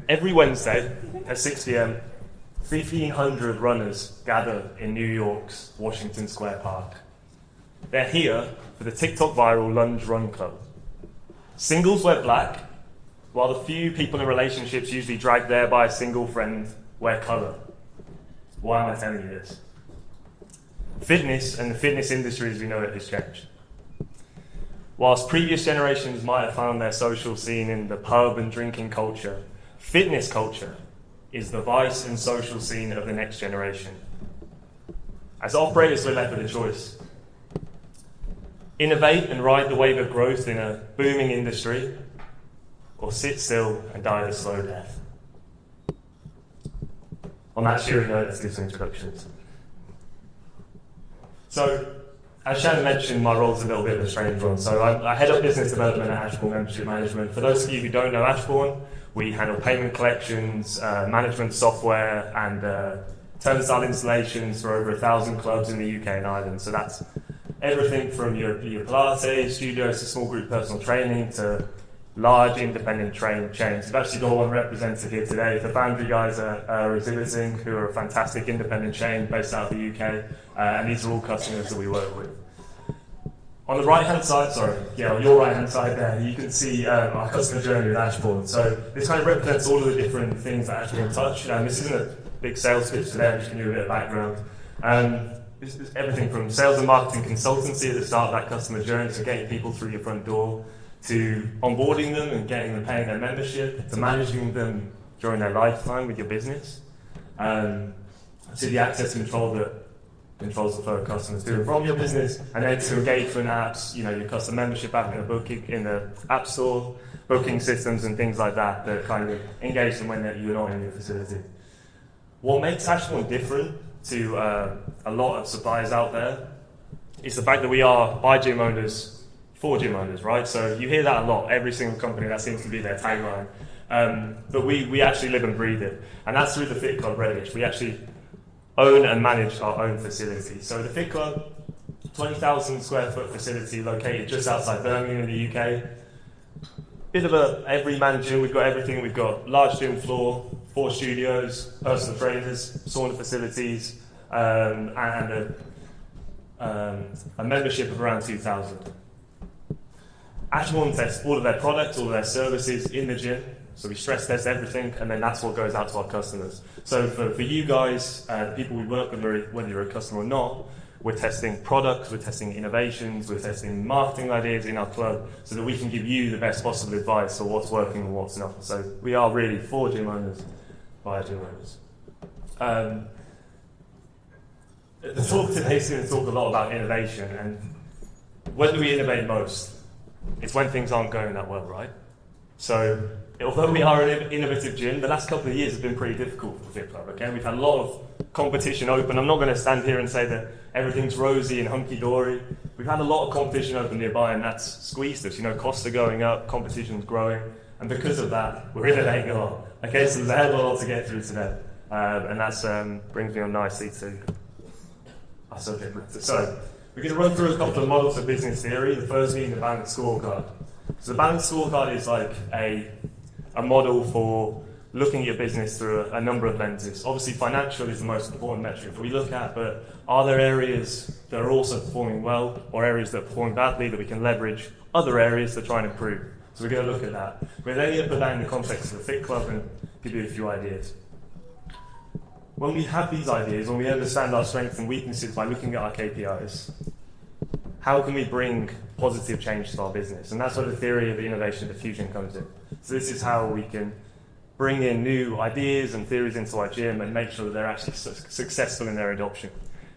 Every Wednesday at 6 p.m, 1,500 runners gather in New York's Washington Square Park. They're here for the TikTok viral Lunge Run Club. Singles wear black, while the few people in relationships usually dragged there by a single friend wear colour. Why am I telling you this? Fitness and the fitness industry as we know it has changed. Whilst previous generations might have found their social scene in the pub and drinking culture, fitness culture is the vice and social scene of the next generation. As operators, we're left with a choice. Innovate and ride the wave of growth in a booming industry, or sit still and die a slow death. On that cheery note, let's do some introductions. So, as Shannon mentioned, my role is a little bit of a strange one. So I head up business development at Ashbourne Membership Management. For those of you who don't know Ashbourne, we handle payment collections, management software, and turnstile installations for over 1,000 clubs in the UK and Ireland. So that's everything from your Pilates studios to small group personal training to large independent chains. We've actually got one representative here today. The Foundry guys are exhibiting, who are a fantastic independent chain based out of the UK, and these are all customers that we work with. On the right-hand side, on your right-hand side there, you can see our customer journey with Ashbourne. So this kind of represents all of the different things that Ashbourne touch. This isn't a big sales pitch today, I'm just going to give you a bit of background. This is everything from sales and marketing consultancy at the start of that customer journey, so getting people through your front door, to onboarding them and getting them paying their membership, to managing them during their lifetime with your business, to the access control that controls the flow of customers to and from your business, and then to engagement apps, your custom membership app in the app store, booking systems and things like that that kind of engage them when you're not in your facility. What makes Ashbourne different to a lot of suppliers out there is the fact that we are by gym owners for gym owners, right? So you hear that a lot, every single company, that seems to be their tagline. But we actually live and breathe it. And that's through the Fit Club Redditch. We actually own and manage our own facility. So the Fit Club, 20,000 square foot facility located just outside Birmingham in the UK. Bit of a everyman gym, we've got everything. We've got large gym floor, 4 studios, personal trainers, sauna facilities, and a membership of around 2,000. Ashbourne tests all of their products, all of their services in the gym. So we stress test everything, and then that's what goes out to our customers. So for you guys, the people we work with, whether you're a customer or not, we're testing products, we're testing innovations, we're testing marketing ideas in our club so that we can give you the best possible advice for what's working and what's not. So we are really for gym owners, by gym owners. The talk today is going to talk a lot about innovation, and when do we innovate most? It's when things aren't going that well, right? So, although we are an innovative gym, the last couple of years have been pretty difficult for the Fit Club, okay? We've had a lot of competition open. I'm not going to stand here and say that everything's rosy and hunky-dory. We've had a lot of competition open nearby, and that's squeezed us. Costs are going up, competition's growing, and because of that, we're innovating a lot. Okay, so there's a hell of a lot to get through today. And that brings me on nicely to our subject matter. So, we're going to run through a couple of models of business theory, the first being the Balanced Scorecard. So the Balanced Scorecard is like a model for looking at your business through a number of lenses. Obviously, financial is the most important metric that we look at, but are there areas that are also performing well, or areas that are performing badly that we can leverage other areas to try and improve? So we're going to look at that. We're then going to put that in the context of the Fit Club and give you a few ideas. When we have these ideas, when we understand our strengths and weaknesses by looking at our KPIs, how can we bring positive change to our business? And that's where the theory of innovation diffusion comes in. So this is how we can bring in new ideas and theories into our gym and make sure that they're actually successful in their adoption.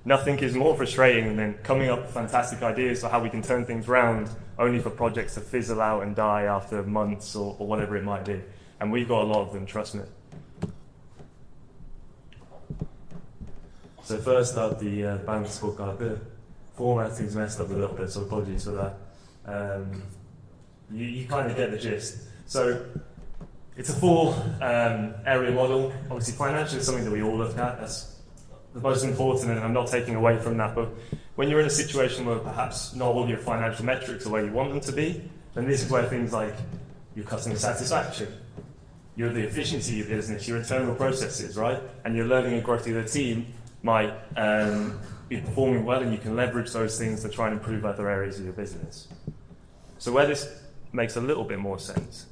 Nothing is more frustrating than coming up with fantastic ideas for how we can turn things around, only for projects to fizzle out and die after months or whatever it might be. And we've got a lot of them, trust me. So first up, the Balanced Scorecard. The formatting's messed up a little bit, so apologies for that. You kind of get the gist. So it's a 4-area model. Obviously, financial is something that we all look at. That's the most important, and I'm not taking away from that. But when you're in a situation where perhaps not all your financial metrics are where you want them to be, then this is where things like your customer satisfaction, you're the efficiency of your business, your internal processes, right? And your learning and growth of the team might be performing well, and you can leverage those things to try and improve other areas of your business. So where this makes a little bit more sense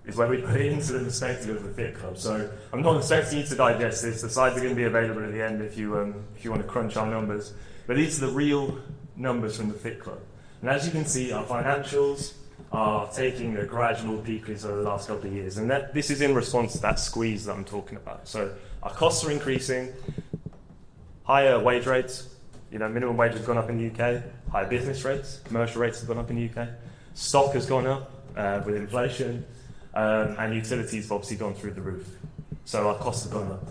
is where we put it into the perspective of the Fit Club. So I'm not expecting you to digest this. The slides are going to be available at the end if you want to crunch our numbers. But these are the real numbers from the Fit Club. And as you can see, our financials are taking a gradual decrease over the last couple of years. And this is in response to that squeeze that I'm talking about. So our costs are increasing, higher wage rates, minimum wage has gone up in the UK, higher business rates, commercial rates have gone up in the UK, stock has gone up with inflation, and utilities have obviously gone through the roof. So our costs have gone up.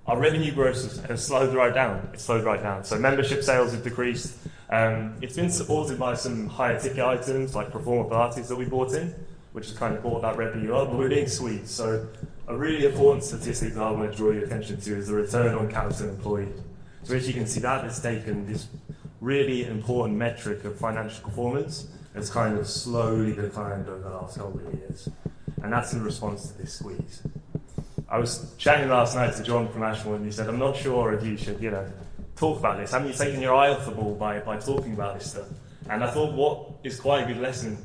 Our revenue growth has slowed right down. It's slowed right down. So membership sales have decreased. It's been supported by some higher ticket items like performer parties that we bought in, which has kind of brought that revenue up, but we're being squeezed. So a really important statistic that I want to draw your attention to is the return on capital employed. So as you can see, that has taken this really important metric of financial performance has kind of slowly declined over the last couple of years. And that's in response to this squeeze. I was chatting last night to John from Ashmore, and he said, I'm not sure if you should, talk about this. Haven't you taken your eye off the ball by talking about this stuff? And I thought what is quite a good lesson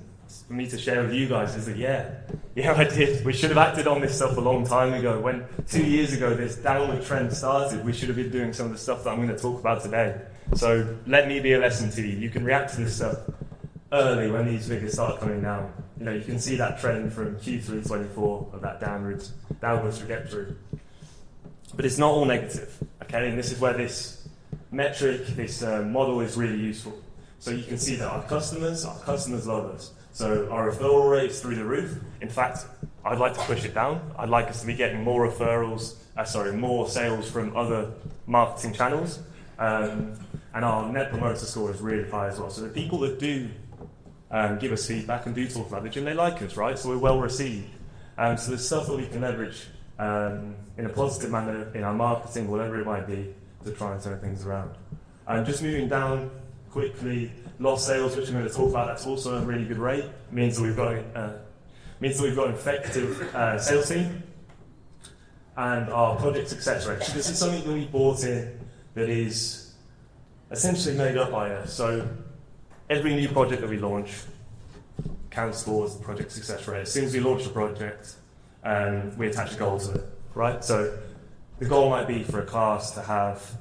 for me to share with you guys is that, yeah, I did. We should have acted on this stuff a long time ago. When 2 years ago this downward trend started, we should have been doing some of the stuff that I'm going to talk about today. So let me be a lesson to you. You can react to this stuff early when these figures start coming down. You can see that trend from Q3 24 of that downwards trajectory. But it's not all negative, okay? And this is where this metric, this model is really useful. So you can see that our customers love us. So our referral rate is through the roof. In fact, I'd like to push it down. I'd like us to be getting more more sales from other marketing channels. And our net promoter score is really high as well. So the people that do give us feedback and do talk about the gym, they like us, right? So we're well received. So there's stuff that we can leverage in a positive manner in our marketing, whatever it might be, to try and turn things around. Just moving down quickly, lost sales, which I'm going to talk about, that's also a really good rate. Means that we've got an effective sales team, and our project success rate. So this is something that we bought in that is essentially made up by us. So every new project that we launch counts towards the project success rate. As soon as we launch a project, we attach a goal to it, right? So the goal might be for a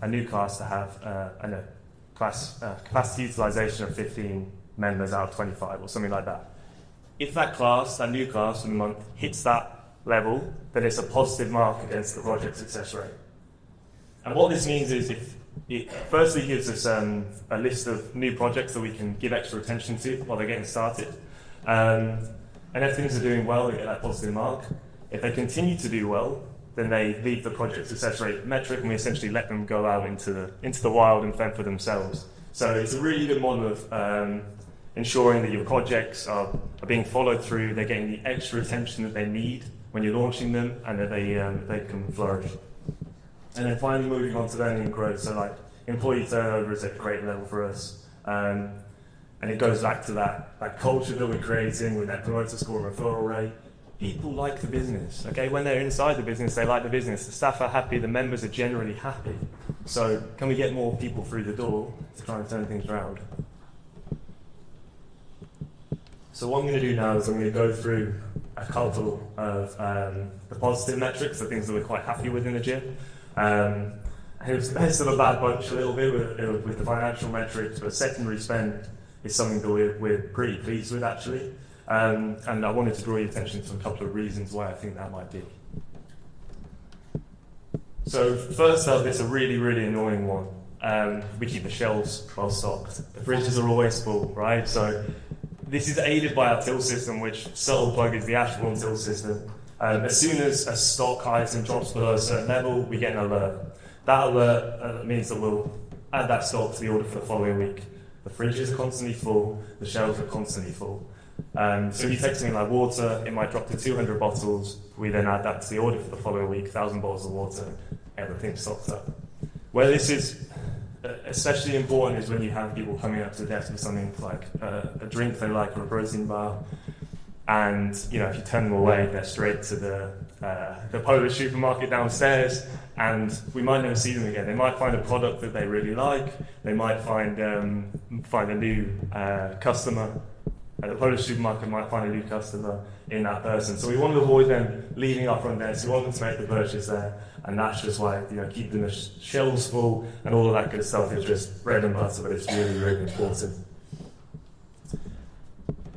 new class to have capacity utilization of 15 members out of 25 or something like that. If that new class in the month hits that level, then it's a positive mark against the project success rate. And what this means is it firstly gives us a list of new projects that we can give extra attention to while they're getting started. And if things are doing well, they get that positive mark. If they continue to do well, then they leave the project success rate metric, and we essentially let them go out into the wild and fend for themselves. So it's a really good model of ensuring that your projects are being followed through, they're getting the extra attention that they need when you're launching them, and that they can flourish. And then finally moving on to learning and growth. So like employee turnover is at a great level for us. And it goes back to that culture that we're creating with that promoter score and referral rate. People like the business, okay? When they're inside the business, they like the business. The staff are happy, the members are generally happy. So can we get more people through the door to try and turn things around? So what I'm going to do now is I'm going to go through a couple of the positive metrics, the things that we're quite happy with in the gym. And it was the best of a bad bunch a little bit with the financial metrics, but secondary spend is something that we're pretty pleased with actually. And I wanted to draw your attention to a couple of reasons why I think that might be. So first up, it's a really, really annoying one. We keep the shelves well stocked. The fridges are always full, right? So this is aided by our till system, which subtle plug is the Ashbourne till system. As soon as a stock item drops below a certain level, we get an alert. That alert means that we'll add that stock to the order for the following week. The fridges are constantly full, the shelves are constantly full. So if you take something like water, it might drop to 200 bottles. We then add that to the order for the following week, 1,000 bottles of water, everything stocked up. Where this is especially important is when you have people coming up to the desk with something like a drink they like or a protein bar, and if you turn them away, they're straight to the the Polish supermarket downstairs, and we might never see them again. They might find a product that they really like. They might find a new customer. The Polish supermarket might find a new customer in that person. So we want to avoid them leaving our front desk. We want them to make the purchase there, and that's just why, keeping the shelves full and all of that good stuff is just bread and butter, but it's really, really important.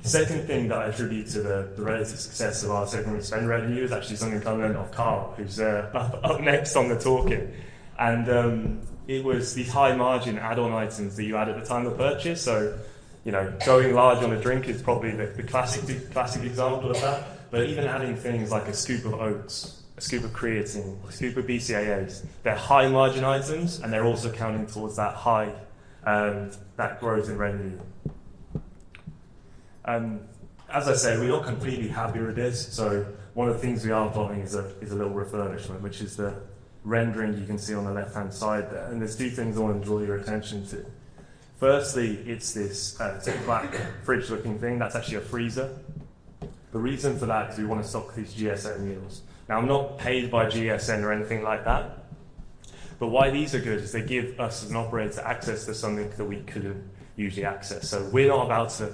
The second thing that I attribute to the relative success of our secondary spend revenue is actually something I learned off Carl, who's up next on the talking. And it was these high margin add-on items that you add at the time of purchase. So, going large on a drink is probably the classic example of that. But even adding things like a scoop of oats, a scoop of creatine, a scoop of BCAAs, they're high margin items, and they're also counting towards that that growth in revenue. As I say, we're not completely happy with this, so one of the things we are plotting is a little refurbishment, which is the rendering you can see on the left-hand side there. And there's two things I want to draw your attention to. Firstly, it's this black fridge-looking thing. That's actually a freezer. The reason for that is we want to stock these GSN meals. Now, I'm not paid by GSN or anything like that, but why these are good is they give us as an operator access to something that we couldn't usually access. So we're not about to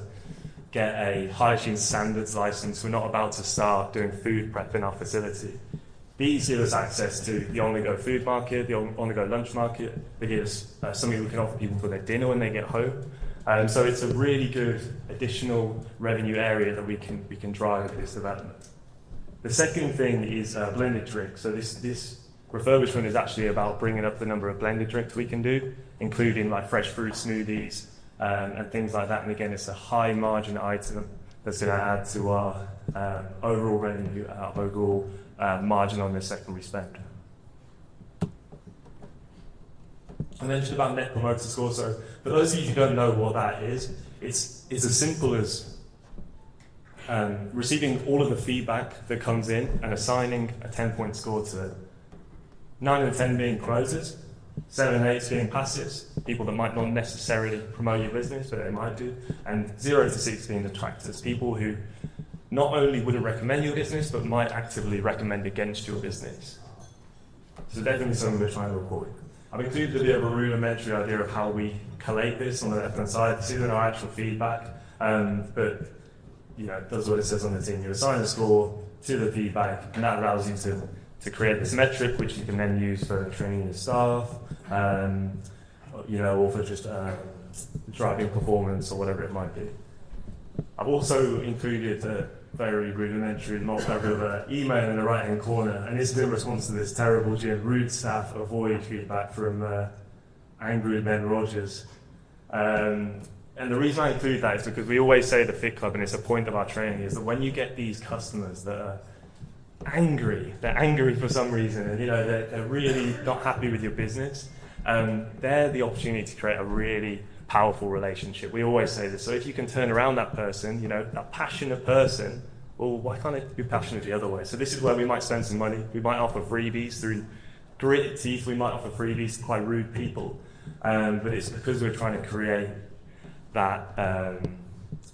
get a hygiene standards license. We're not about to start doing food prep in our facility. These give us access to the on-the-go food market, the on-the-go lunch market. They give us something we can offer people for their dinner when they get home. So it's a really good additional revenue area that we can drive with this development. The second thing is blended drinks. So this refurbishment is actually about bringing up the number of blended drinks we can do, including like fresh fruit smoothies, and things like that. And again, it's a high margin item that's going to add to our overall revenue, our overall margin on this secondary spend. I mentioned about Net Promoter Score. So for those of you who don't know what that is, it's as simple as receiving all of the feedback that comes in and assigning a 10-point score to it. 9 and 10 being promoters, 7 and 8 being passives, people that might not necessarily promote your business, but they might do, and 0 to 6 being detractors, people who not only wouldn't recommend your business, but might actively recommend against your business. So definitely something we're trying to avoid. I've included a bit of a rudimentary idea of how we collate this on the left-hand side. This isn't our actual feedback, but that's what it says on the tin. You assign a score to the feedback, and that allows you to create this metric, which you can then use for training your staff, or for just driving performance or whatever it might be. I've also included a very rudimentary mock-up of an email in the right-hand corner, and this is in response to this terrible gym, rude staff avoid feedback from angry Ben Rogers. And the reason I include that is because we always say at the Fit Club, and it's a point of our training, is that when you get these customers that are angry, they're angry for some reason, and they're really not happy with your business, they're the opportunity to create a really powerful relationship. We always say this. So if you can turn around that person, that passionate person, well, why can't they be passionate the other way? So this is where we might spend some money. We might offer freebies through gritted teeth. We might offer freebies to quite rude people. But it's because we're trying to create that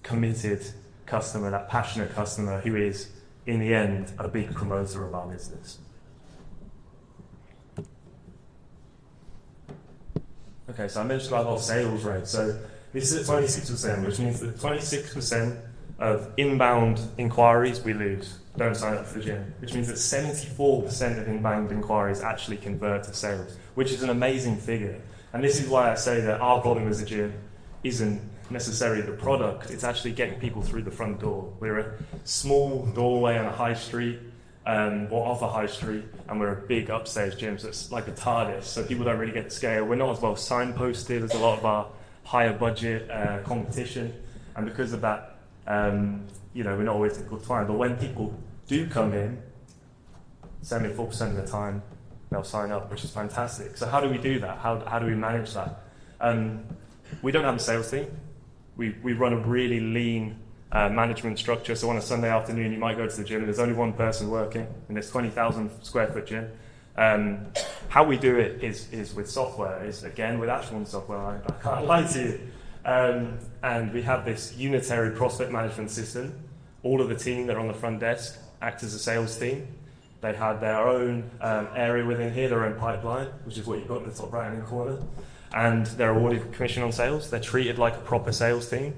committed customer, that passionate customer who is, in the end, a big promoter of our business. Okay, so I mentioned about our sales rate. So this is at 26%, which means that 26% of inbound inquiries we lose, don't sign up for the gym, which means that 74% of inbound inquiries actually convert to sales, which is an amazing figure. And this is why I say that our problem as a gym isn't necessarily the product, it's actually getting people through the front door. We're a small doorway on a high street, or off a high street, and we're a big upstairs gym, so it's like a TARDIS, so people don't really get the scale. We're not as well signposted as a lot of our higher budget competition, and because of that, we're not always difficult to find. But when people do come in, 74% of the time, they'll sign up, which is fantastic. So how do we do that? How do we manage that? We don't have a sales team. We run a really lean management structure. So on a Sunday afternoon, you might go to the gym and there's only one person working in this 20,000 square foot gym. How we do it is with software, is again with Ashbourne software, I can't lie to you. And we have this unitary prospect management system. All of the team that are on the front desk act as a sales team. They had their own area within here, their own pipeline, which is what you've got in the top right-hand corner. And they're awarded commission on sales. They're treated like a proper sales team.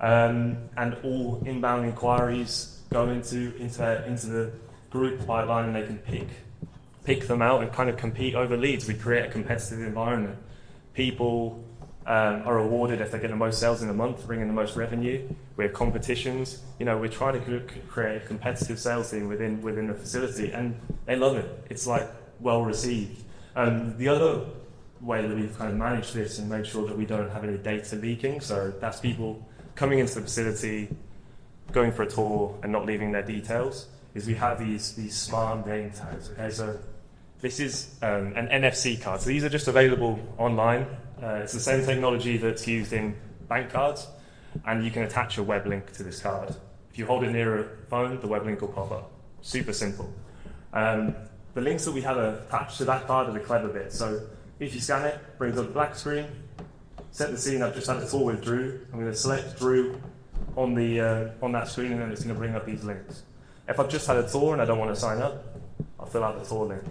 And all inbound inquiries go into the group pipeline, and they can pick them out and kind of compete over leads. We create a competitive environment. People are awarded if they get the most sales in a month, bring in the most revenue. We have competitions. We're trying to create a competitive sales team within the facility, and they love it. It's like well received. The other way that we've kind of managed this and made sure that we don't have any data leaking, so that's people coming into the facility, going for a tour and not leaving their details, is we have these smart name tags. Okay, so this is an NFC card. So these are just available online. It's the same technology that's used in bank cards, and you can attach a web link to this card. If you hold it near a phone, the web link will pop up. Super simple. The links that we have attached to that card are the clever bit. So if you scan it, it brings up the black screen. Set the scene. I've just had a tour with Drew. I'm going to select Drew on that screen, and then it's going to bring up these links. If I've just had a tour and I don't want to sign up, I'll fill out the tour link.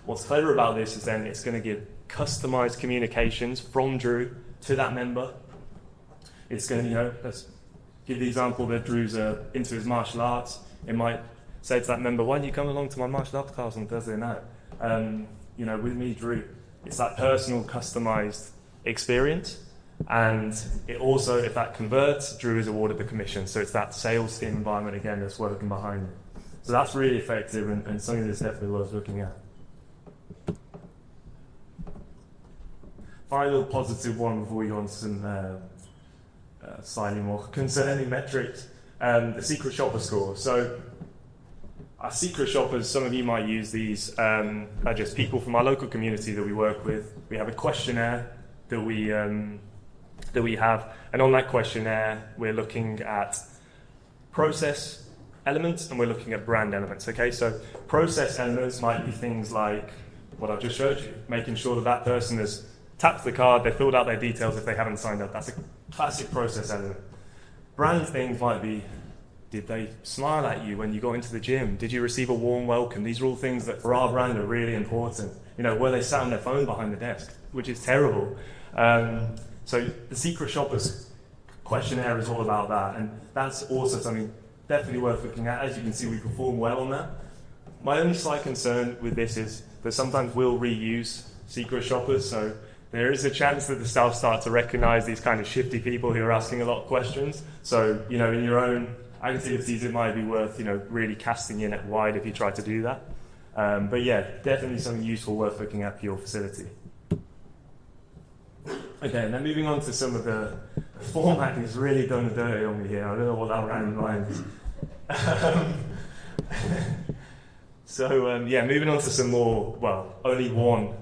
What's clever about this is then it's going to give customized communications from Drew to that member. It's going to, let's give the example that Drew's into his martial arts. It might say to that member, why don't you come along to my martial arts class on Thursday night? With me, Drew. It's that personal, customized experience. And it also, if that converts, Drew is awarded the commission. So it's that sales team environment again that's working behind it. So that's really effective and something that's definitely worth looking at. Final positive one before we go on to some slightly more concerning metrics. The secret shopper score. So our secret shoppers, some of you might use these, are just people from our local community that we work with. We have a questionnaire that we have, and on that questionnaire we're looking at process elements and we're looking at brand elements. Okay, so process elements might be things like what I've just showed you, making sure that that person has tapped the card, they filled out their details if they haven't signed up. That's a classic process element. Brand things might be, did they smile at you when you got into the gym? Did you receive a warm welcome? These are all things that for our brand are really important. Were they sat on their phone behind the desk, which is terrible. So the secret shoppers questionnaire is all about that, and that's also something definitely worth looking at. As you can see, we perform well on that. My only slight concern with this is that sometimes we'll reuse secret shoppers, so there is a chance that the staff start to recognize these kind of shifty people who are asking a lot of questions. So, in your own activities, it might be worth, really casting your net wide if you try to do that. But yeah, definitely something useful worth looking at for your facility. Okay, and then moving on to some of the formatting is really done dirty on me here. I don't know what that random line is. Moving on to some more, only one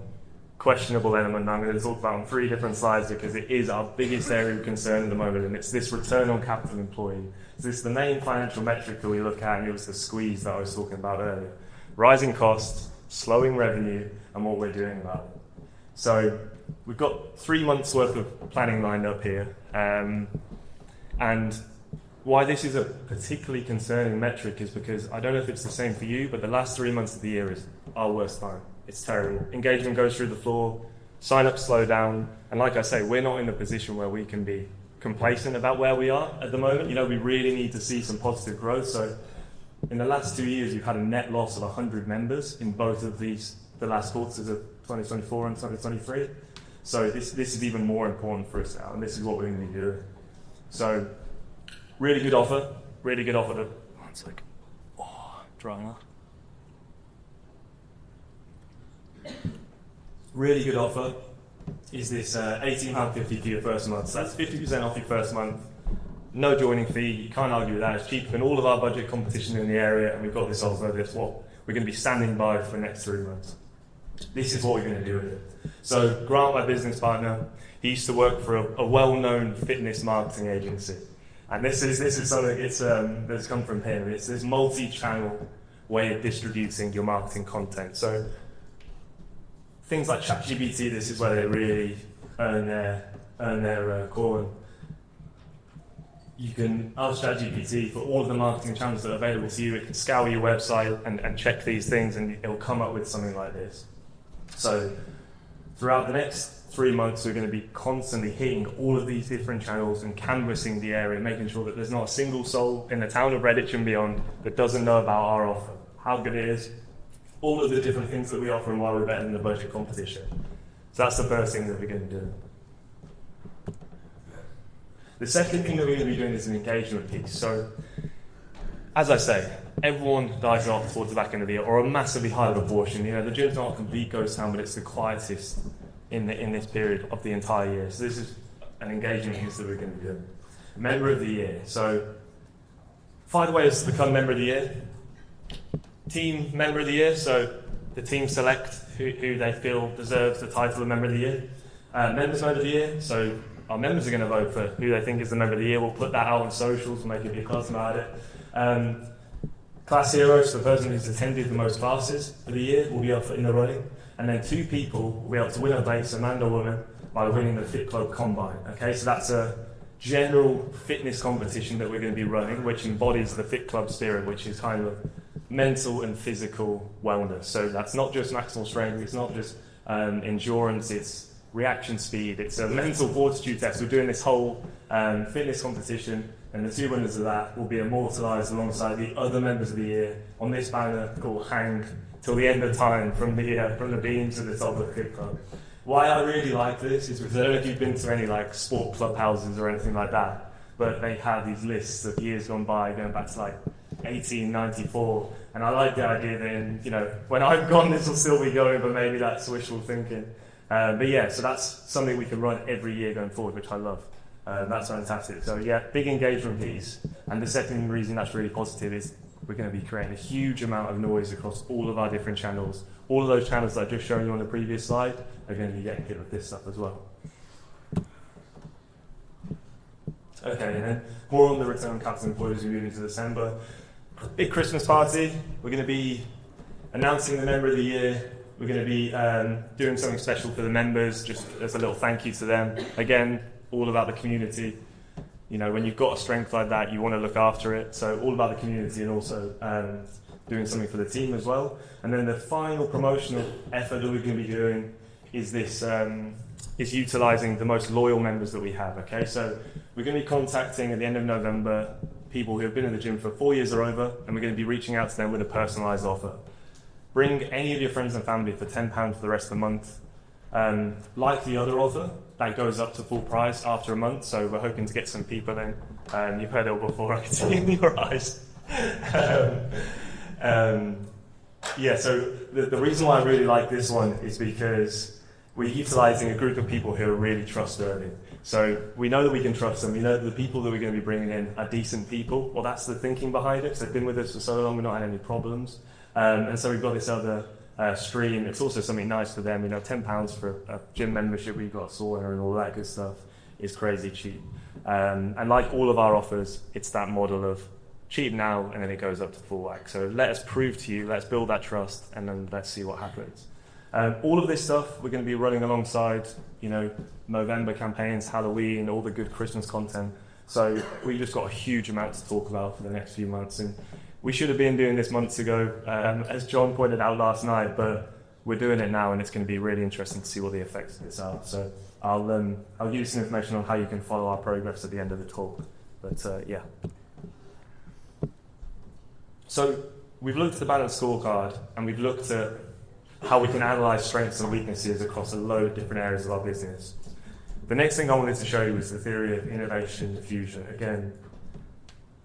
questionable element I'm going to talk about on 3 different slides because it is our biggest area of concern at the moment, and it's this return on capital employed. So this is the main financial metric that we look at, and it was the squeeze that I was talking about earlier. Rising costs, slowing revenue, and what we're doing about it. So we've got 3 months worth of planning lined up here, and why this is a particularly concerning metric is because I don't know if it's the same for you, but the last 3 months of the year is our worst time. It's terrible. Engagement goes through the floor, sign-ups slow down, and like I say, we're not in a position where we can be complacent about where we are at the moment. We really need to see some positive growth. So in the last 2 years, we've had a net loss of 100 members in both of the last quarters of 2024 and 2023. So this is even more important for us now, and this is what we're going to be doing. So really good offer to, one second, drying up. Really good offer is this £18.50 for your first month. So that's 50% off your first month, no joining fee. You can't argue with that. It's cheaper than all of our budget competition in the area, and we've got this offer. That's what we're going to be standing by for the next 3 months. This is what we're going to do with it. So Grant, my business partner, he used to work for a well-known fitness marketing agency, and this is something that's come from him. It's this multi-channel way of distributing your marketing content. So things like ChatGPT, this is where they really earn their corn. you can ask ChatGPT for all of the marketing channels that are available to you. It can scour your website and check these things, and it'll come up with something like this. So throughout the next 3 months, we're going to be constantly hitting all of these different channels and canvassing the area, making sure that there's not a single soul in the town of Redditch and beyond that doesn't know about our offer, how good it is, all of the different things that we offer and why we're better than the budget competition. So that's the first thing that we're going to do. The second thing that we're going to be doing is an engagement piece. So, as I say, everyone dies off towards the back end of the year, or a massively high proportion. You know, the gym's not a complete ghost town, but it's the quietest in this period of the entire year. So this is an engagement piece that we're going to be doing. Member of the year. So, 5 ways to become member of the year. Team member of the year. So the team select who they feel deserves the title of member of the year. Members member of the year. So our members are going to vote for who they think is the member of the year. We'll put that out on socials, we'll make a big fuss about it. Class hero, so the person who's attended the most classes for the year will be up in the running. And then 2 people will be able to win a place, a man or woman, by winning the Fit Club Combine. Okay, so that's a general fitness competition that we're going to be running, which embodies the Fit Club spirit, which is kind of mental and physical wellness. So that's not just maximal strength, it's not just endurance, it's reaction speed, it's a mental fortitude test. We're doing this whole fitness competition, and the 2 winners of that will be immortalised alongside the other members of the year on this banner called Hang Till the End of Time from the beams at the top of the Fit Club. Why I really like this is because I don't know if you've been to any like sport club houses or anything like that, but they have these lists of years gone by, going back to like 1894, and I like the idea that, you know, when I'm gone this will still be going, but maybe that's wishful thinking. But yeah, so that's something we can run every year going forward, which I love. That's fantastic. So yeah, big engagement piece. And the second reason that's really positive is we're going to be creating a huge amount of noise across all of our different channels. All of those channels that I've just shown you on the previous slide are going to be getting hit with this stuff as well. Okay, and then more on the return on capital employed as we move into December. Big Christmas party. We're going to be announcing the member of the year. We're going to be doing something special for the members, just as a little thank you to them. Again, all about the community. You know, when you've got a strength like that, you want to look after it. So all about the community, and also doing something for the team as well. And then the final promotional effort that we're going to be doing is this, is utilising the most loyal members that we have. Okay, so we're going to be contacting at the end of November people who have been in the gym for 4 years or over, and we're going to be reaching out to them with a personalised offer. Bring any of your friends and family for £10 for the rest of the month. Like the other offer, that goes up to full price after a month, so we're hoping to get some people in. You've heard it all before, I can see it in your eyes. Yeah, so the reason why I really like this one is because we're utilising a group of people who are really trustworthy. So we know that we can trust them. We know that the people that we're going to be bringing in are decent people. Well, that's the thinking behind it, because they've been with us for so long, we've not had any problems. And so we've got this other stream. It's also something nice for them. You know, £10 for a gym membership, we've got a sauna and all that good stuff, is crazy cheap. And like all of our offers, it's that model of cheap now and then it goes up to full whack. So let us prove to you, let's build that trust, and then let's see what happens. All of this stuff we're going to be running alongside, you know, November campaigns, Halloween, all the good Christmas content. So we just got a huge amount to talk about for the next few months. And we should have been doing this months ago, as John pointed out last night, but we're doing it now, and it's going to be really interesting to see what the effects of this are. So I'll give you some information on how you can follow our progress at the end of the talk. But yeah. So we've looked at the Balanced Scorecard, and we've looked at how we can analyse strengths and weaknesses across a load of different areas of our business. The next thing I wanted to show you was the Theory of Innovation Diffusion. Again,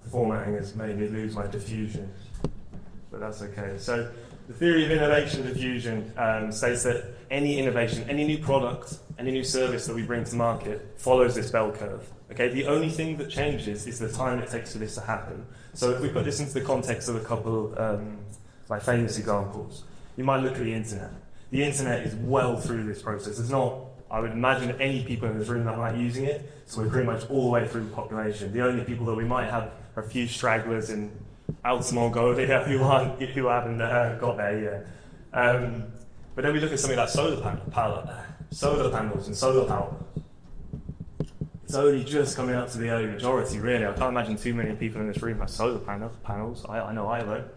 the formatting has made me lose my diffusion, but that's okay. So the Theory of Innovation Diffusion states that any innovation, any new product, any new service that we bring to market follows this bell curve. Okay, the only thing that changes is the time it takes for this to happen. So if we put this into the context of a couple like famous examples, you might look at the internet. The internet is well through this process. There's not, I would imagine, any people in this room that aren't using it, so we're pretty much all the way through the population. The only people that we might have are a few stragglers in Outer Mongolia who haven't got there yet. But then we look at something like solar panels and solar power. It's only just coming up to the early majority, really. I can't imagine too many people in this room have solar panels. I know I won't.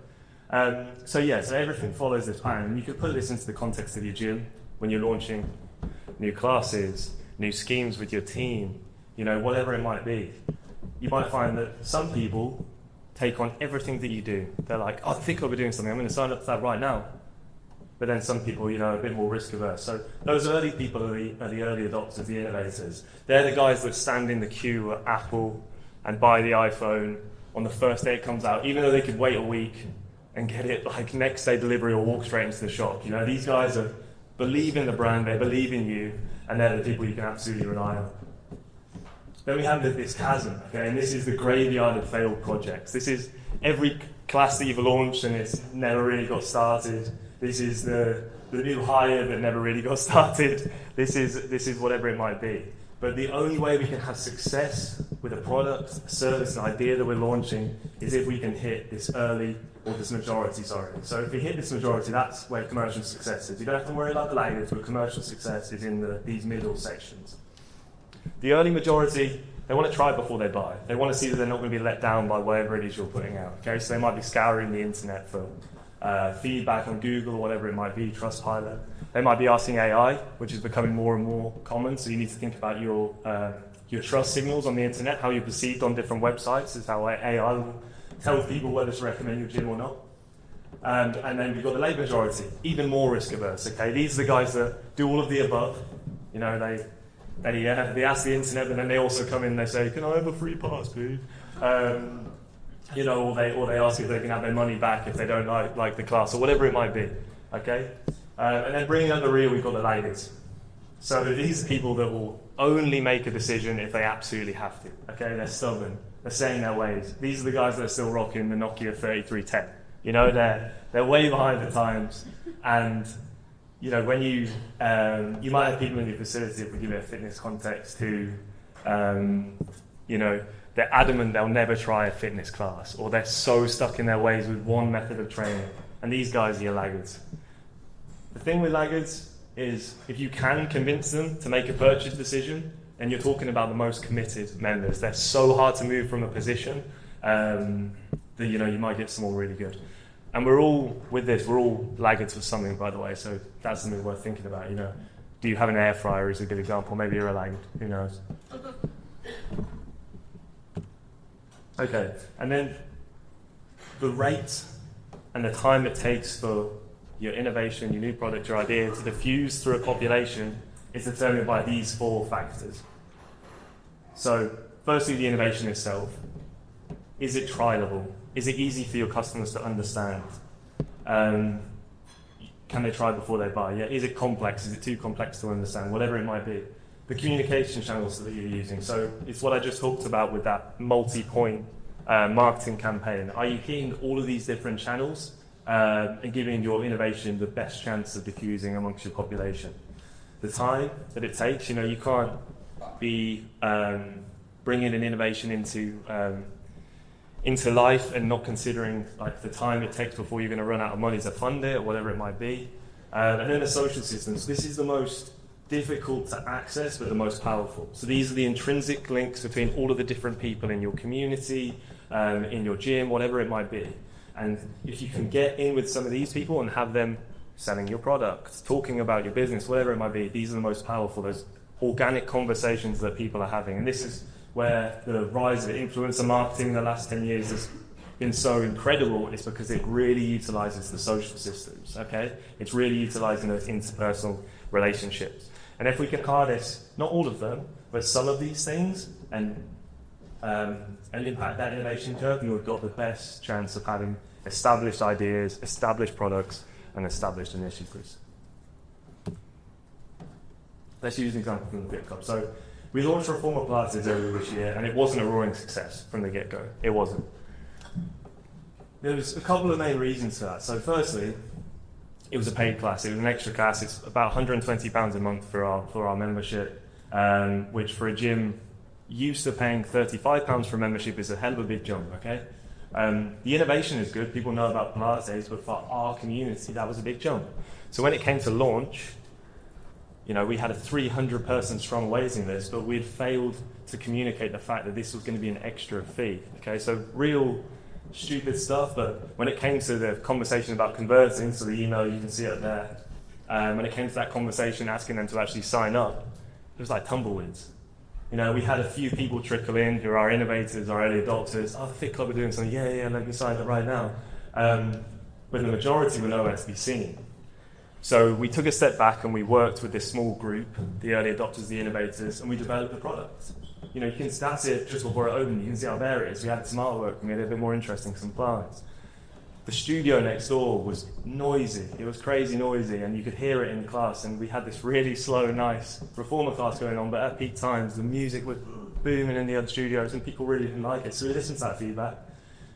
So everything follows this plan. And you could put this into the context of your gym when you're launching new classes, new schemes with your team, whatever it might be. You might find that some people take on everything that you do. They're like, oh, I think I'll be doing something. I'm going to sign up for that right now. But then some people, are a bit more risk averse. So those early people are the early adopters, the innovators. They're the guys that stand in the queue at Apple and buy the iPhone on the first day it comes out, even though they could wait a week and get it like next day delivery or walk straight into the shop. These guys believe in the brand, they believe in you, and they're the people you can absolutely rely on. Then we have this chasm, okay, and this is the graveyard of failed projects. This is every class that you've launched and it's never really got started. This is the new hire that never really got started. This is whatever it might be. But the only way we can have success with a product, a service, an idea that we're launching is if we can hit this majority. So if we hit this majority, that's where commercial success is. You don't have to worry about the laggards, but commercial success is in these middle sections. The early majority, they want to try before they buy. They want to see that they're not going to be let down by whatever it is you're putting out. Okay, so they might be scouring the internet for feedback on Google or whatever it might be, Trustpilot. They might be asking AI, which is becoming more and more common. So you need to think about your trust signals on the internet, how you're perceived on different websites is how AI will tell people whether to recommend your gym or not. And then we've got the late majority, even more risk averse. Okay, these are the guys that do all of the above. They ask the internet, but then they also come in and they say, "Can I have a free pass, please?" Or they ask if they can have their money back if they don't like the class or whatever it might be. Okay, and then bringing up the rear, we've got the laggards. So these are people that will only make a decision if they absolutely have to. Okay, they're stubborn. They're set in their ways. These are the guys that are still rocking the Nokia 3310. They're way behind the times, and when you might have people in your facility, if we give it a fitness context, who they're adamant they'll never try a fitness class, or they're so stuck in their ways with one method of training. And these guys are your laggards. The thing with laggards is if you can convince them to make a purchase decision, and you're talking about the most committed members, they're so hard to move from a position that you might get someone really good. And we're all laggards for something, by the way, so that's something worth thinking about. Do you have an air fryer is a good example. Maybe you're a laggard, who knows? Okay, and then the rate and the time it takes for your innovation, your new product, your idea to diffuse through a population is determined by these 4 factors. So, firstly, the innovation itself. Is it trialable? Is it easy for your customers to understand? Can they try before they buy? Yeah. Is it complex? Is it too complex to understand? Whatever it might be. The communication channels that you're using. So it's what I just talked about with that multi-point marketing campaign. Are you hitting all of these different channels and giving your innovation the best chance of diffusing amongst your population? The time that it takes, you can't be bringing an innovation into life and not considering the time it takes before you're going to run out of money to fund it or whatever it might be. And then the social systems. This is the most difficult to access but the most powerful. So these are the intrinsic links between all of the different people in your community, in your gym, whatever it might be. And if you can get in with some of these people and have them selling your products, talking about your business, whatever it might be, these are the most powerful, those organic conversations that people are having. And this is where the rise of influencer marketing in the last 10 years has been so incredible. It's because it really utilizes the social systems, okay? It's really utilizing those interpersonal relationships. And if we can harness, not all of them, but some of these things and impact that innovation curve, then we've got the best chance of having established ideas, established products, and established initiatives. Let's use an example from the Fit Club. So we launched Reformer Pilates earlier this year, and it wasn't a roaring success from the get-go. It wasn't. There was a couple of main reasons for that. So firstly, it was a paid class. It was an extra class. It's about £120 a month for our membership, which for a gym used to paying £35 for a membership is a hell of a big jump, okay? The innovation is good. People know about Pilates, but for our community, that was a big jump. So when it came to launch, We had a 300-person strong waiting list, but we'd failed to communicate the fact that this was going to be an extra fee. Okay, so real stupid stuff, but when it came to the conversation about converting, so the email you can see up there, when it came to that conversation asking them to actually sign up, it was like tumbleweeds. We had a few people trickle in who are our innovators, our early adopters. Oh, the Fit Club are doing something. Yeah, let me sign up right now. But the majority were nowhere to be seen. So we took a step back and we worked with this small group, the early adopters, the innovators, and we developed the product. That's it just before it opened. You can see how there it is. We had some artwork and we had a bit more interesting supplies. The studio next door was noisy. It was crazy noisy, and you could hear it in class. And we had this really slow, nice reformer class going on, but at peak times, the music was booming in the other studios, and people really didn't like it. So we listened to that feedback.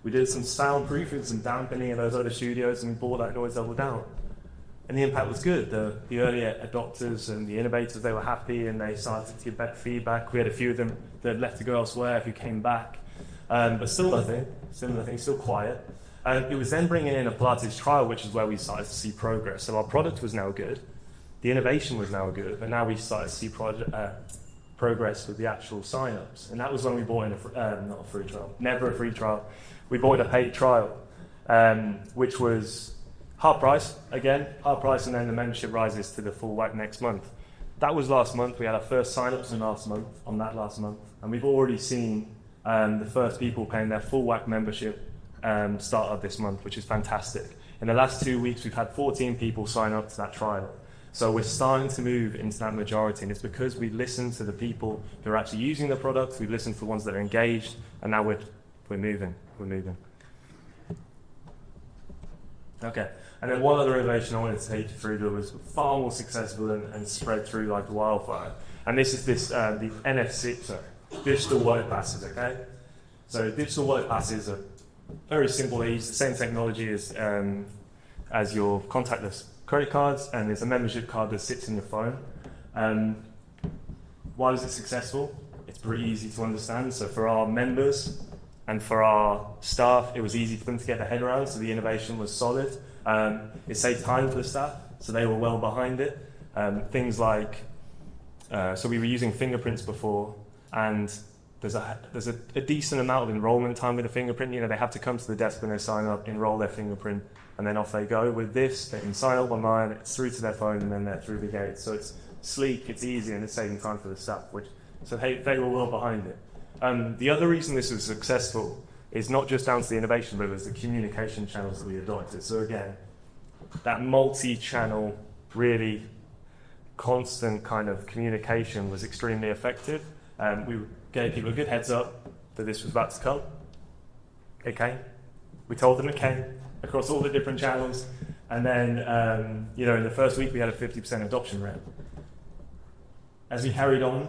We did some soundproofing, some dampening in those other studios, and we brought that noise level down. And the impact was good. The early adopters and the innovators, they were happy, and they started to give better feedback. We had a few of them that had left to go elsewhere who came back, but still nothing, still quiet. It was then bringing in a Pilates trial, which is where we started to see progress. So our product was now good, the innovation was now good, but now we started to see progress with the actual sign-ups. And that was when we brought in not a free trial, never a free trial. We bought a paid trial, which was half price, and then the membership rises to the full whack next month. That was last month. We had our first sign-ups last month, and we've already seen the first people paying their full whack membership start of this month, which is fantastic. In the last 2 weeks, we've had 14 people sign up to that trial. So we're starting to move into that majority, and it's because we listened to the people who are actually using the product, we've listened to the ones that are engaged, and now we're moving. Okay, and then one other innovation I wanted to take you through that was far more successful and spread through like wildfire. And this is the NFC, digital wallet passes, okay? So digital wallet passes are very simple. They use the same technology as your contactless credit cards, and there's a membership card that sits in your phone. Why is it successful? It's pretty easy to understand. So for our members and for our staff, it was easy for them to get their head around, so the innovation was solid. It saved time for the staff, so they were well behind it. Things like, so we were using fingerprints before, and there's a decent amount of enrollment time with a fingerprint. They have to come to the desk when they sign up, enroll their fingerprint, and then off they go. With this, they can sign up online, it's through to their phone, and then they're through the gate. So it's sleek, it's easy, and it's saving time for the staff, so they were well behind it. The other reason this was successful is not just down to the innovation, but it was the communication channels that we adopted. So again, that multi-channel, really constant kind of communication was extremely effective. We gave people a good heads up that this was about to come. It came. We told them it came across all the different channels. And then, in the first week, we had a 50% adoption rate. As we carried on,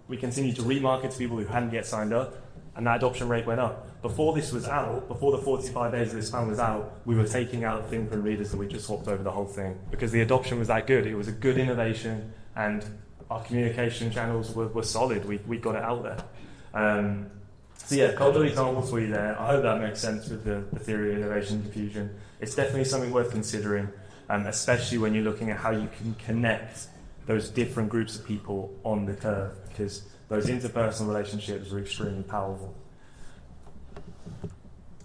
we continued to remarket to people who hadn't yet signed up, and that adoption rate went up. Before this was out, before the 45 days of this plan was out, we were taking out fingerprint readers and we just swapped over the whole thing because the adoption was that good. It was a good innovation, and our communication channels were solid. We got it out there. So yeah, a couple of examples for you there. I hope that makes sense with the theory of innovation diffusion. It's definitely something worth considering, especially when you're looking at how you can connect those different groups of people on the curve, because those interpersonal relationships are extremely powerful.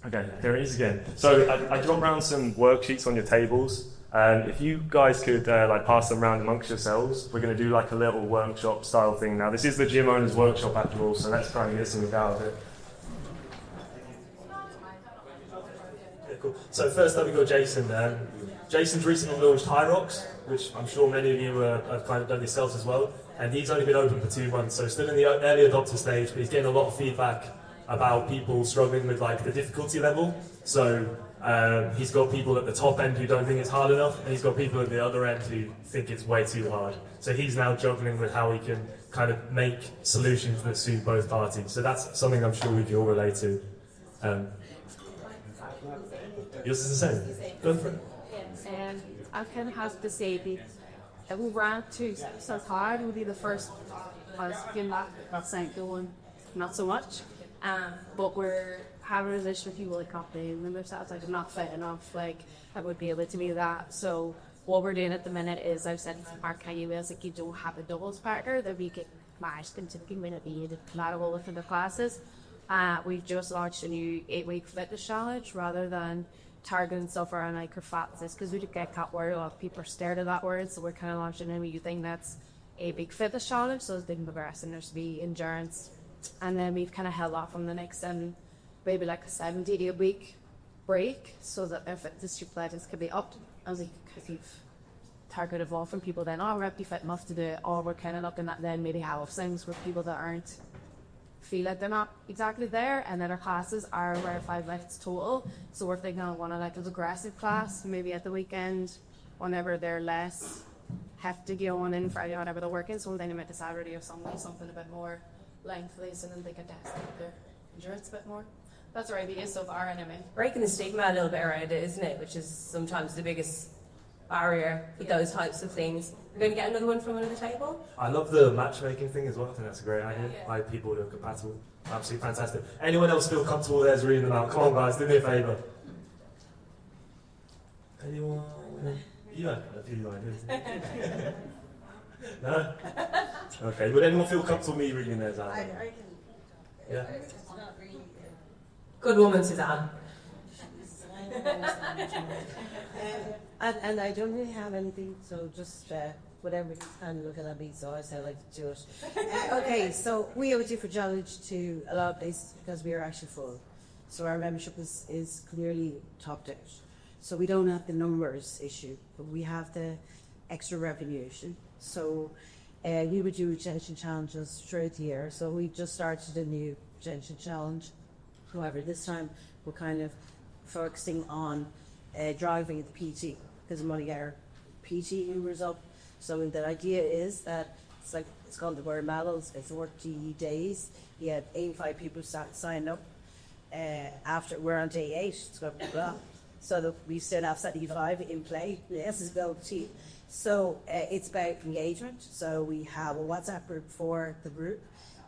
Okay, here it is again. So I dropped around some worksheets on your tables. If you guys could pass them around amongst yourselves, we're going to do like a little workshop style thing now. This is the gym owner's workshop after all, so let's try and get something out of it. Yeah, cool. So first up we've got Jason. Jason's recently launched ROCE, which I'm sure many of you have kind of done yourselves as well, and he's only been open for 2 months, so still in the early adopter stage, but he's getting a lot of feedback about people struggling with like the difficulty level. So he's got people at the top end who don't think it's hard enough, and he's got people at the other end who think it's way too hard. So he's now juggling with how he can kind of make solutions that suit both parties. So that's something I'm sure we can all relate to. Yours is the same. Go for it. I kind of have to say that we ran to so hard would be the first us getting that second one, not so much. But we're having a relationship with people like complaining themselves like they're not fit enough, like I would be able to do that. So what we're doing at the minute is I've said to Mark, can you like you don't have a doubles partner that we get matched into the community and collateral within the classes. We've just launched a new 8-week fitness challenge rather than targeting stuff around like fatness, because we did get caught word, a lot of people are scared of that word, so we're kind of launching a new thing that's a big fitness challenge, so they can progress and there's be endurance. And then we've kind of held off on the next maybe like a 7 to 8 week break, so that if fitness pledges can be upped, as because we've targeted more from people then, we're be fit enough to do it, or we're kind of looking at then maybe how things with people that aren't feel like they're not exactly there, and then our classes are around 5 lifts total, so we're thinking of one of like an aggressive class maybe at the weekend whenever they're less hefty going in Friday whenever they're working, so then you might Saturday or something a bit more lengthy, so then they can test their endurance a bit more. That's our idea so far anyway. Breaking the stigma a little bit around it, isn't it? Which is sometimes the biggest barrier with those types of things. We're going to get another one from another table. I love the matchmaking thing as well. I think that's a great idea. Like people who are compatible. Absolutely fantastic. Anyone else feel comfortable there's reading them out? Come on guys, do me a favour. Anyone? You had a few ideas. No? Okay, would anyone feel comfortable me reading theirs out? I can. Yeah. It's not really. Good woman, Suzanne. And I don't really have anything, so just whatever you can looking at me, so I said I'd like to do it. Okay, so we have a different challenge to a lot of places because we are actually full. So our membership is clearly topped out. So we don't have the numbers issue, but we have the extra revenue issue. So we would do retention challenges throughout the year. So we just started a new retention challenge. However, this time we're kind of focusing on driving the PT because we want to get our PT numbers up. So the idea is that it's called the Word Medals. It's 40 days. You had 85 people sign up. After we're on day 8, it's going to be blah. So that we still have 75 in play. Yes, it's about the team. So it's about engagement. So we have a WhatsApp group for the group,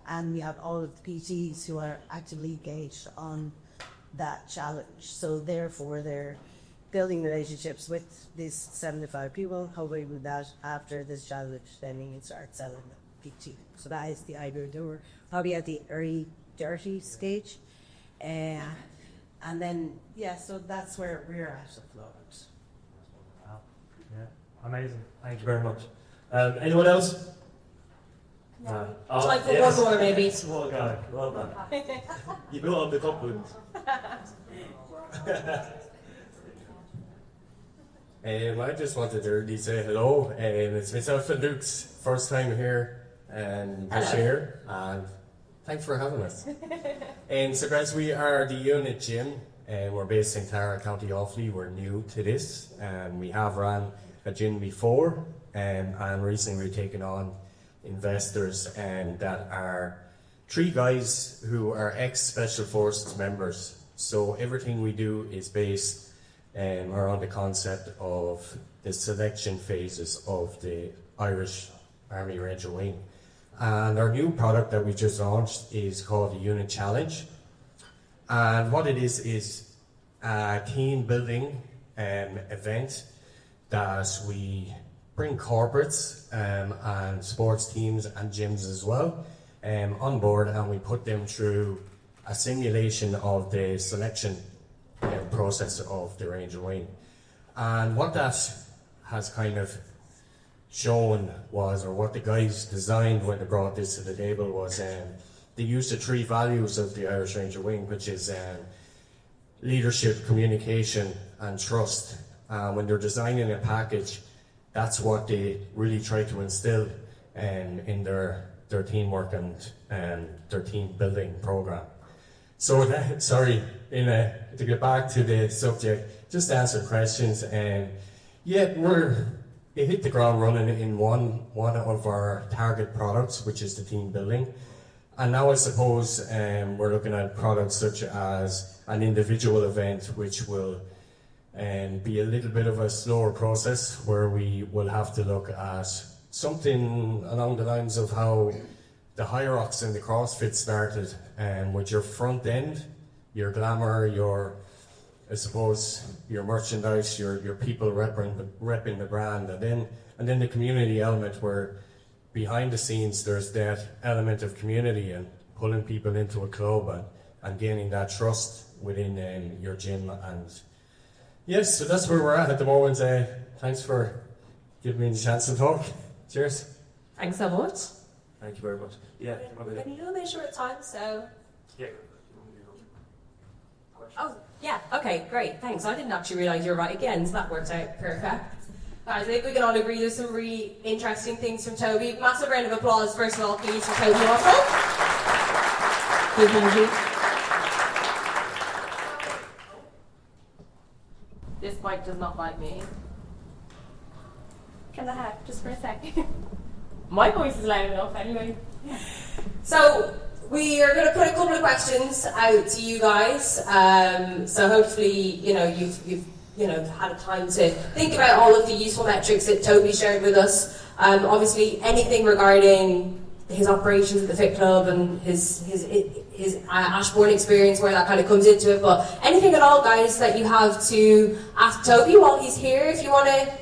and we have all of the PTs who are actively engaged on that challenge. So therefore, they're building relationships with these 75 people. Hopefully, with that, after this challenge, then we can start selling the PT. So that is the idea. We're probably at the early dirty stage. And then, yeah, so that's where we're at the moment. Wow. Yeah, amazing. Thank you very much. Anyone else? No. It's like for one more, maybe. What a guy. Well done. You built up the confidence. I just wanted to really say hello. It's myself and Luke's first time here this year, and thanks for having us. So guys, we are the unit gym, and we're based in Clara, County Offaly. We're new to this, and we have ran a gym before, and recently we've taken on investors, and that are 3 guys who are ex-Special Forces members. So everything we do is based around the concept of the selection phases of the Irish Army Ranger Wing. And our new product that we just launched is called the Unit Challenge. And what it is a team building event that we bring corporates and sports teams and gyms as well on board, and we put them through a simulation of the selection process of the Ranger Wing. And what that has kind of shown was, or what the guys designed when they brought this to the table was the use of 3 values of the Irish Ranger Wing, which is leadership, communication and trust. When they're designing a package, that's what they really try to instill in their teamwork and their team building program. So to get back to the subject, just to answer questions, it hit the ground running in one of our target products, which is the team building. And now I suppose we're looking at products such as an individual event, which will be a little bit of a slower process, where we will have to look at something along the lines of how the hierarchy in the CrossFit started, with your front end, your glamour, your I suppose, your merchandise, your people repping the brand, and then the community element where behind the scenes there's that element of community and pulling people into a club and gaining that trust within your gym. And yes, so that's where we're at the moment. Thanks for giving me the chance to talk. Cheers. Thanks so much. Thank you very much. Yeah. We're a little bit short time, so. Yeah. Oh, yeah, okay, great, thanks. I didn't actually realise you were right again, so that worked out perfect. Guys, I think we can all agree there's some really interesting things from Toby. Massive round of applause, first of all, please, for Toby Wassell. This bike does not like me. Can I have, just for a sec? My voice is loud enough anyway. So, we are going to put a couple of questions out to you guys. So hopefully, you've had time to think about all of the useful metrics that Toby shared with us. Obviously, anything regarding his operations at the Fit Club and his Ashbourne experience, where that kind of comes into it. But anything at all, guys, that you have to ask Toby while he's here, if you want to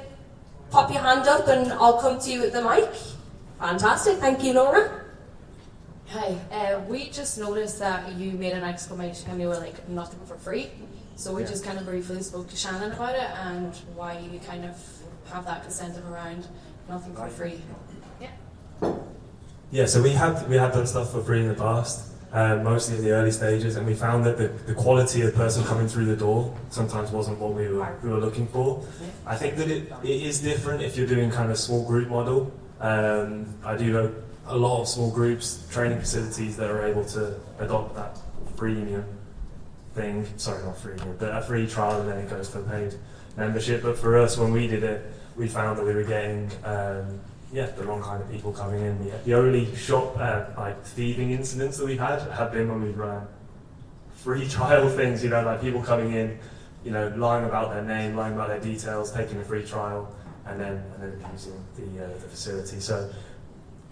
pop your hand up and I'll come to you at the mic. Fantastic, thank you, Laura. Hi, we just noticed that you made an exclamation and you were like, nothing for free. So we just kind of briefly spoke to Shannon about it and why you kind of have that incentive around nothing for free. Yeah, so we had done stuff for free in the past, mostly in the early stages, and we found that the quality of person coming through the door sometimes wasn't what we were looking for. I think that it is different if you're doing kind of small group model. I do know a lot of small groups, training facilities that are able to adopt that freemium thing. Sorry, not freemium, but a free trial and then it goes for paid membership. But for us, when we did it, we found that we were getting the wrong kind of people coming in. The only shop thieving incidents that we've had have been when we've run free trial things. Like people coming in, lying about their name, lying about their details, taking a free trial, and then abusing the facility. So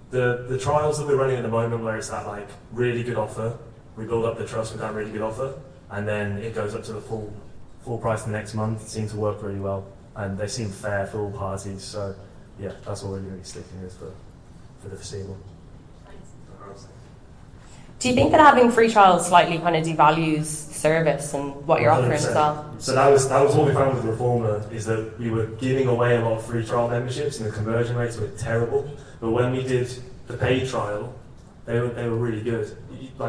the trials that we're running at the moment, where it's that really good offer, we build up the trust with that really good offer, and then it goes up to the full price the next month. Seem to work really well, and they seem fair for all parties. So yeah, that's what we're going to be sticking with for the foreseeable. Do you think that having free trials slightly kind of devalues service and what you're offering as 100%. well? So that was what we found with Reformer, is that we were giving away a lot of free trial memberships and the conversion rates were terrible. But when we did the paid trial, they were really good.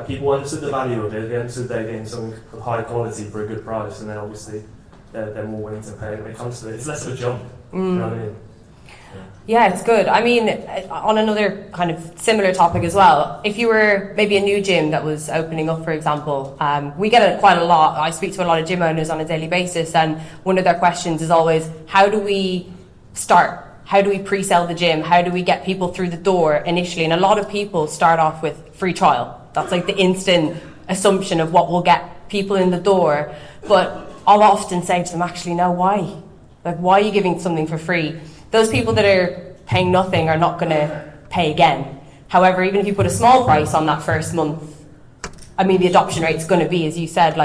People understood the value of it. They understood they're getting something of high quality for a good price, and then obviously they're more willing to pay when it comes to it. It's less of a jump. You know what I mean? Yeah, it's good. I mean, on another kind of similar topic as well, if you were maybe a new gym that was opening up, for example, we get it quite a lot. I speak to a lot of gym owners on a daily basis, and one of their questions is always, how do we start? How do we pre-sell the gym? How do we get people through the door initially? And a lot of people start off with free trial. That's like the instant assumption of what will get people in the door. But I'll often say to them, actually, no, why? Why are you giving something for free? Those people that are paying nothing are not going to pay again. However, even if you put a small price on that first month, I mean, the adoption rate is going to be, as you said,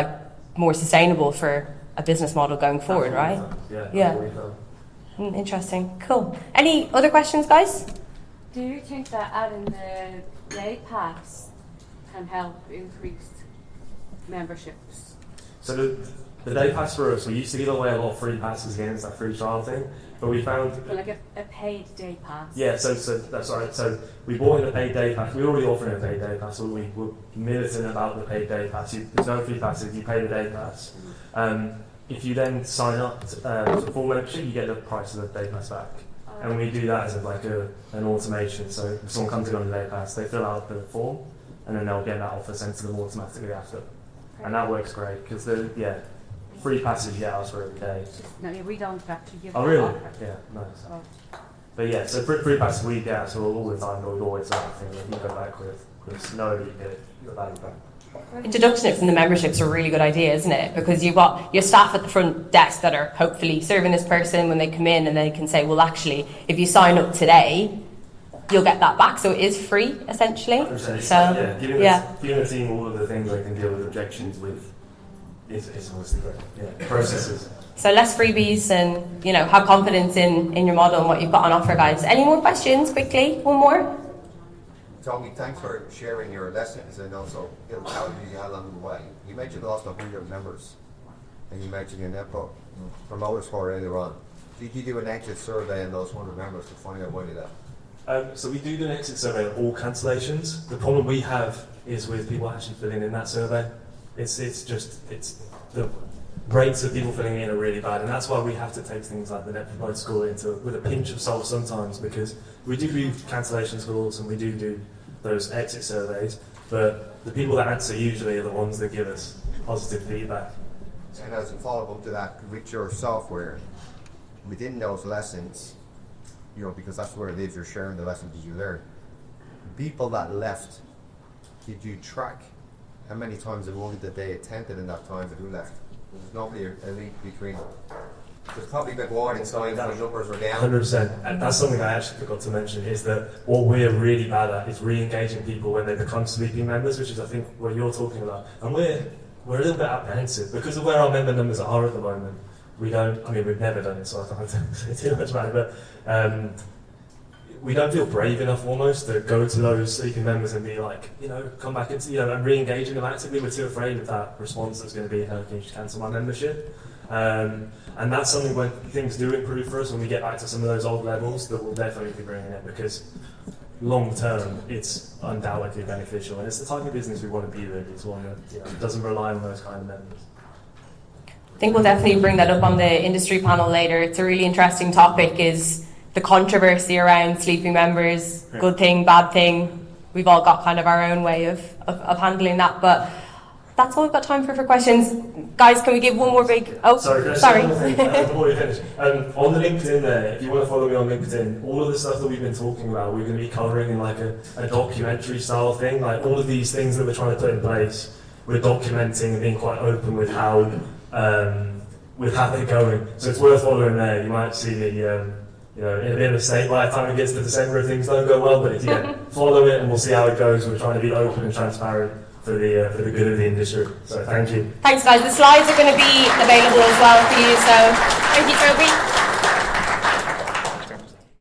more sustainable for a business model going forward, right? Yeah. Interesting. Cool. Any other questions, guys? Do you think that adding the day pass can help increase memberships? So the day pass for us, we used to give away a lot of free passes against that free trial thing, but we found... Like a paid day pass? Yeah, so that's right. So we bought in a paid day pass. We were already offering a paid day pass, so we were militant about the paid day pass. There's no free passes, you pay the day pass. If you then sign up to full membership, you get the price of the day pass back. And we do that as an automation. So if someone comes in on the day pass, they fill out the form, and then they'll get that offer sent to them automatically after. And that works great, because free passes you get us for every day. No, we don't actually give Oh, really? offer. Yeah, nice. But yeah, so free passes we get us all the time, but we've always done that thing that you go back with, because nobody get the value back. Deducting it from the membership's a really good idea, isn't it? Because you've got your staff at the front desk that are hopefully serving this person when they come in, and they can say, well, actually, if you sign up today, you'll get that back. So it is free, essentially. 100%. So, giving the team all of the things they can deal with objections with is always the great processes. So less freebies and, have confidence in your model and what you've got on offer, guys. Any more questions, quickly? One more? Toby, thanks for sharing your lessons and also the challenges you had along the way. You mentioned you lost 100 members, and you mentioned your net promoter score earlier on. Did you do an exit survey on those 100 members to find out why they left? So we do an exit survey on all cancellations. The problem we have is with people actually filling in that survey. It's the rates of people filling in are really bad, and that's why we have to take things like the net promoter score with a pinch of salt sometimes, because we do cancellation scores and we do those exit surveys, but the people that answer usually are the ones that give us positive feedback. And as a follow-up to that, with your software, within those lessons, because that's where it is, you're sharing the lessons that you learned. People that left, did you track how many times a month that they attended in that time that who left? There's normally a link between. There's probably a bit warning signs when numbers were down. 100%. And that's something I actually forgot to mention, is that what we're really bad at is re-engaging people when they become sleeping members, which is, I think, what you're talking about. And we're a little bit apprehensive because of where our member numbers are at the moment. We've never done it, so I can't say too much about it, but we don't feel brave enough almost to go to those sleeping members and be like, come back and re-engaging them actively. We're too afraid of that response that's going to be, can you just cancel my membership? And that's something when things do improve for us, when we get back to some of those old levels, that we'll definitely be bringing it, because long term it's undoubtedly beneficial, and it's the type of business we want to be with. It's one that doesn't rely on those kind of members. I think we'll definitely bring that up on the industry panel later. It's a really interesting topic, is the controversy around sleeping members, good thing, bad thing. We've all got kind of our own way of handling that, but that's all we've got time for questions. Guys, can we give one more big... Oh, sorry. Before we finish. On the LinkedIn there, if you want to follow me on LinkedIn, all of the stuff that we've been talking about, we're going to be covering in like a documentary style thing. Like all of these things that we're trying to put in place, we're documenting and being quite open with how they're going. So it's worth following there. You might see me in a bit of a state by the time it gets to December if things don't go well, but follow it and we'll see how it goes. We're trying to be open and transparent for the good of the industry. So thank you. Thanks, guys. The slides are going to be available as well for you, so thank you, Toby.